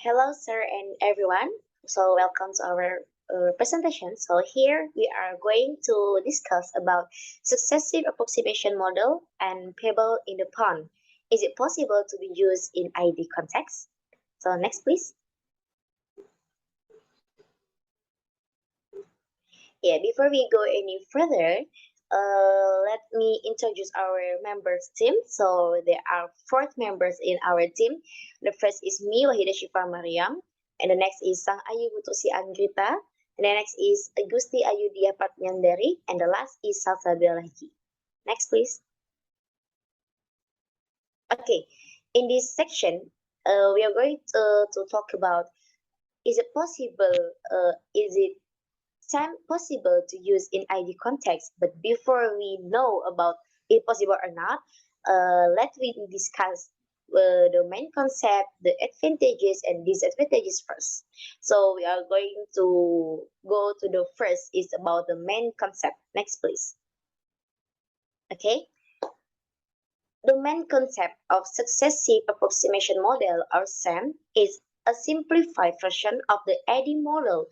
Hello, sir, and everyone. So, welcome to our presentation. So, here we are going to discuss about successive approximation model and pebble in the pond. Is it possible to be used in ID context? So, next, please. Yeah, before we go any further, let me introduce our members team. So, there are four members in our team. The first is me, Wahida, Syifa, Maryam. And the next is Sang Ayu Putu Anggrita. And the next is Gusti Ayu Diah Pradnyandari. And the last is Salsabila Lahji. Next, please. Okay, in this section, we are going to talk about is it possible, is it time possible to use in ID context. But before we know about it possible or not, let we discuss the main concept, the advantages and disadvantages first. So we are going to go to the first is about the main concept. Next, please. Okay. The main concept of successive approximation model or SAM is a simplified version of the ID model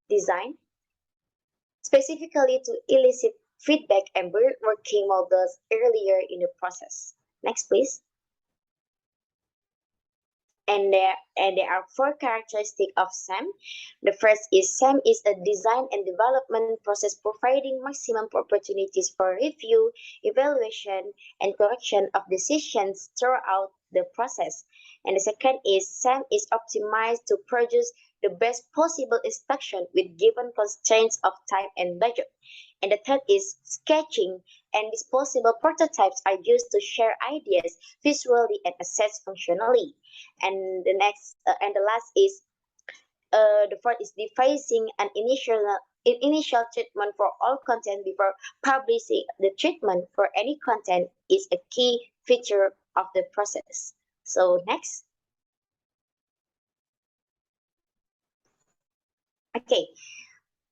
design specifically to elicit feedback and build working models earlier in the process. Next, please. And there are four characteristics of SAM. The first is SAM is a design and development process providing maximum opportunities for review, evaluation, and correction of decisions throughout the process. And the second is SAM is optimized to produce the best possible instruction with given constraints of time and budget. And the third is sketching and disposable prototypes are used to share ideas visually and assess functionally. And the last is the fourth is devising an initial treatment for all content before publishing. The treatment for any content is a key feature of the process. So next. Okay,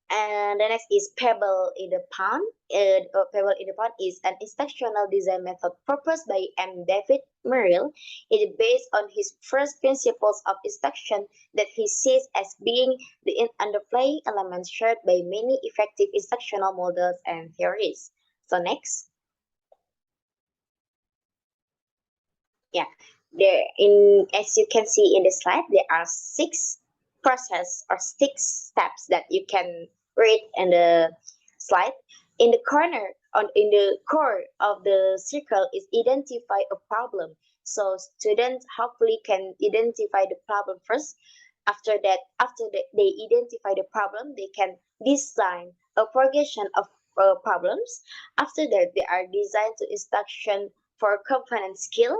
and the next is Pebble in the Pond. Pebble in the Pond is an instructional design method proposed by M. David Merrill. It is based on his first principles of instruction that he sees as being the underlying elements shared by many effective instructional models and theories. So next, yeah, there in as you can see in the slide, there are six process or six steps that you can read in the slide. In the corner on in the core of the circle is identify a problem. So students hopefully can identify the problem first. After that, they identify the problem, they can design a progression of problems. After that, they are designed to instruction for component skill,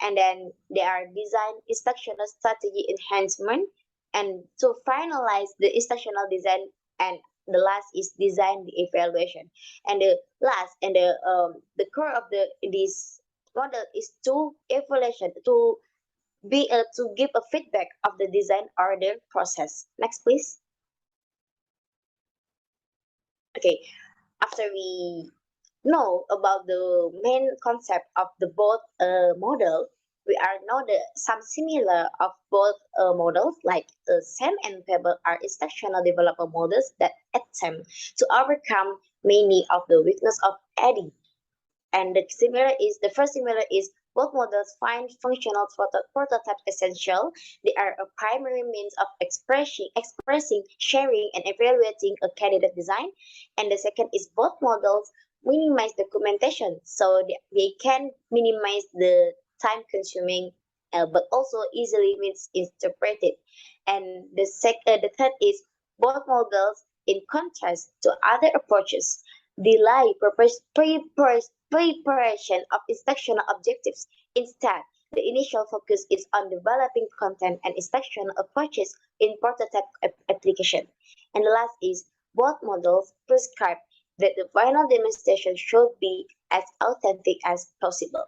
and then there are design instructional strategy enhancement, and to finalize the instructional design, and the last is design the evaluation. And the last and the core of this model is to evaluation to give a feedback of the design or the process. Next, please. Okay, after we know about the main concept of the both model, we are know the some similar of both models like SAM and Pebble are instructional developer models that attempt to overcome many of the weakness of ADDIE. And the first similar is both models find functional prototypes essential. They are a primary means of expressing, sharing, and evaluating a candidate design. And the second is both models minimize documentation, so they can minimize the time consuming, but also easily misinterpreted. And the third is both models, in contrast to other approaches, delay preparation of instructional objectives. Instead, the initial focus is on developing content and instructional approaches in prototype application. And the last is both models prescribe that the final demonstration should be as authentic as possible.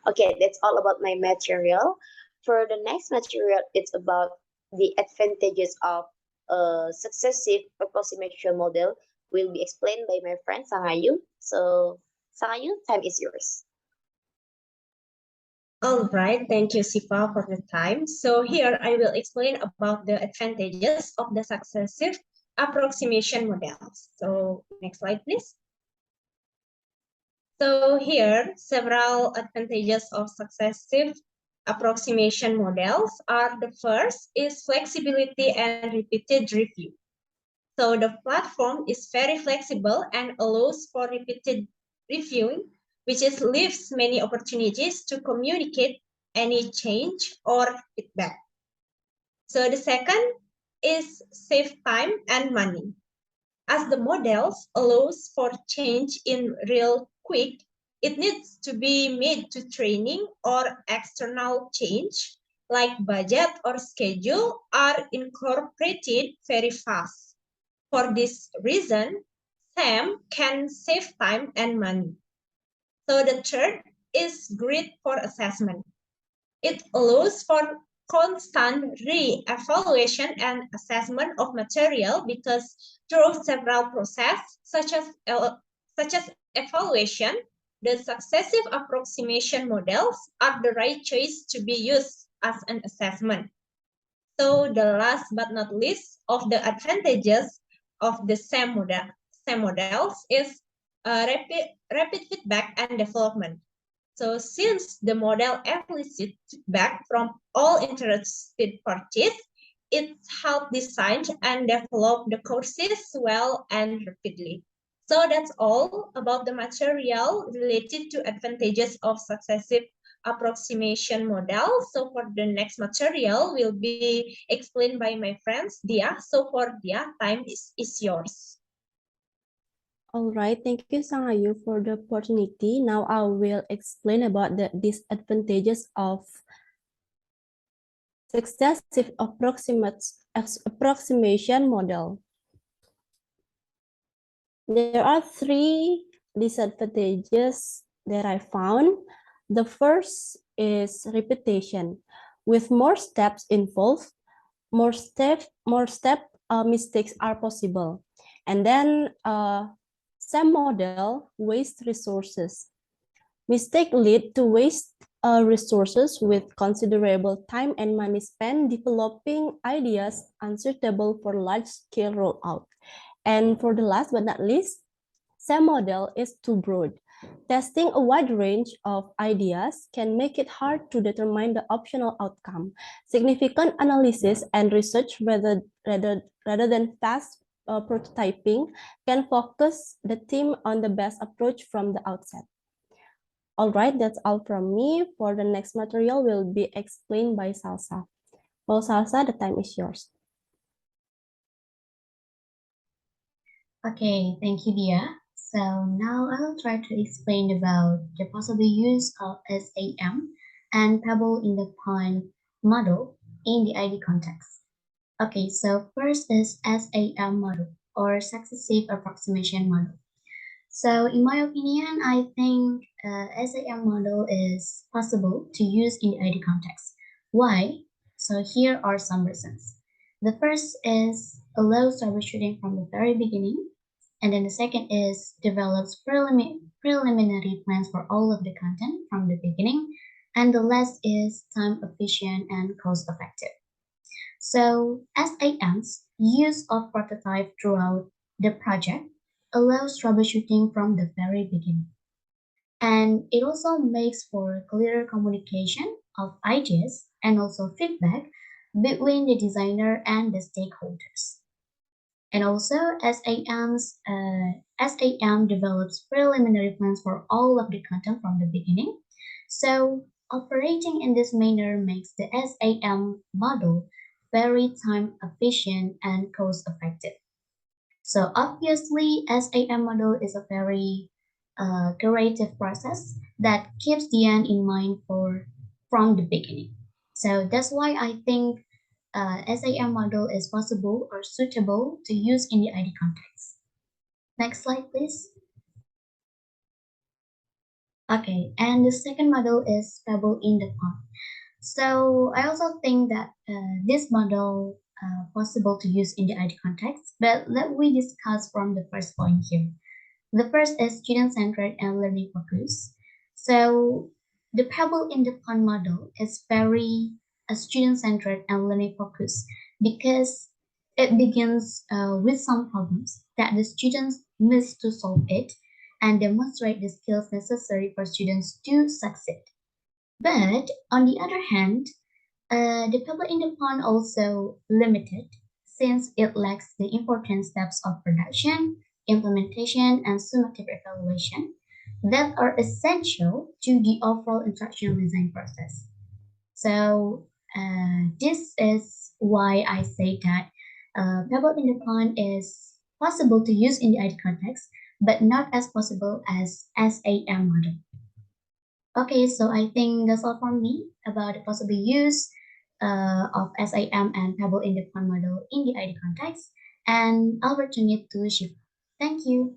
Okay, that's all about my material. For the next material, it's about the advantages of a successive approximation model will be explained by my friend Sangayu. So Sangayu, time is yours. All right, thank you, Syifa, for the time. So here I will explain about the advantages of the successive approximation models. So next slide, please. So here, several advantages of successive approximation models are: the first is flexibility and repeated review. So the platform is very flexible and allows for repeated reviewing, which leaves many opportunities to communicate any change or feedback. So the second is save time and money. As the models allows for change in real quick, it needs to be made to training or external change like budget or schedule are incorporated very fast. For this reason, SAM can save time and money. So the third is grid for assessment. It allows for constant re-evaluation and assessment of material because through several processes such as evaluation, the successive approximation models are the right choice to be used as an assessment. So the last but not least of the advantages of the SAM models is rapid feedback and development. So since the model elicits feedback from all interested parties, it helps design and develop the courses well and rapidly. So that's all about the material related to advantages of successive approximation model. So for the next material will be explained by my friends Diah. So for Diah, time is yours. All right, thank you, Sangayu, for the opportunity. Now I will explain about the disadvantages of successive approximation model. There are three disadvantages that I found. The first is repetition. With more steps involved, more mistakes are possible. And then SAM model waste resources. Mistake lead to waste resources with considerable time and money spent developing ideas unsuitable for large-scale rollout. And for the last but not least, SAM model is too broad. Testing a wide range of ideas can make it hard to determine the optional outcome. Significant analysis and research rather than fast prototyping can focus the team on the best approach from the outset. All right, that's all from me. For the next material will be explained by Salsa. Well, Salsa, the time is yours. Okay, thank you, Diah. So now I'll try to explain about the possible use of SAM and Pebble in the point model in the ID context. Okay, so first is SAM model or successive approximation model. So in my opinion, I think SAM model is possible to use in the ID context. Why? So here are some reasons. The first is allows troubleshooting from the very beginning. And then the second is develops preliminary plans for all of the content from the beginning. And the last is time efficient and cost effective. So SAM's use of prototype throughout the project allows troubleshooting from the very beginning. And it also makes for clearer communication of ideas and also feedback between the designer and the stakeholders. And also SAM develops preliminary plans for all of the content from the beginning. So operating in this manner makes the SAM model very time efficient and cost effective. So obviously, SAM model is a very creative process that keeps the end in mind from the beginning. So that's why I think SAM model is possible or suitable to use in the ID context. Next slide, please. Okay, and the second model is Pebble in the pond. So I also think that this model possible to use in the ID context, but let we discuss from the first point here. The first is student-centered and learning focus. So The Pebble in the Pond model is very student-centered and learning-focused because it begins with some problems that the students must to solve it and demonstrate the skills necessary for students to succeed. But on the other hand, the Pebble in the Pond also limited since it lacks the important steps of production, implementation, and summative evaluation that are essential to the overall instructional design process. So this is why I say that Pebble in the Pond is possible to use in the ID context, but not as possible as SAM model. Okay, so I think that's all from me about the possible use of SIM and Pebble in the Pond model in the ID context, and I'll return it to Syifa. Thank you.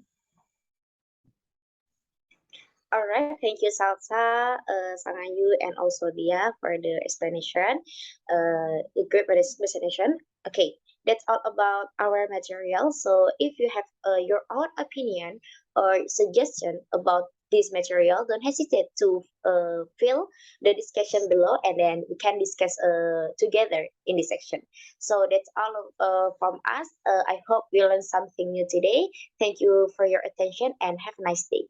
All right, thank you, Salsa, Sangayu, and also Dia for the explanation, the great presentation. Okay, that's all about our material. So if you have your own opinion or suggestion about this material, don't hesitate to fill the discussion below, and then we can discuss together in this section. So that's all from us. I hope you learned something new today. Thank you for your attention and have a nice day.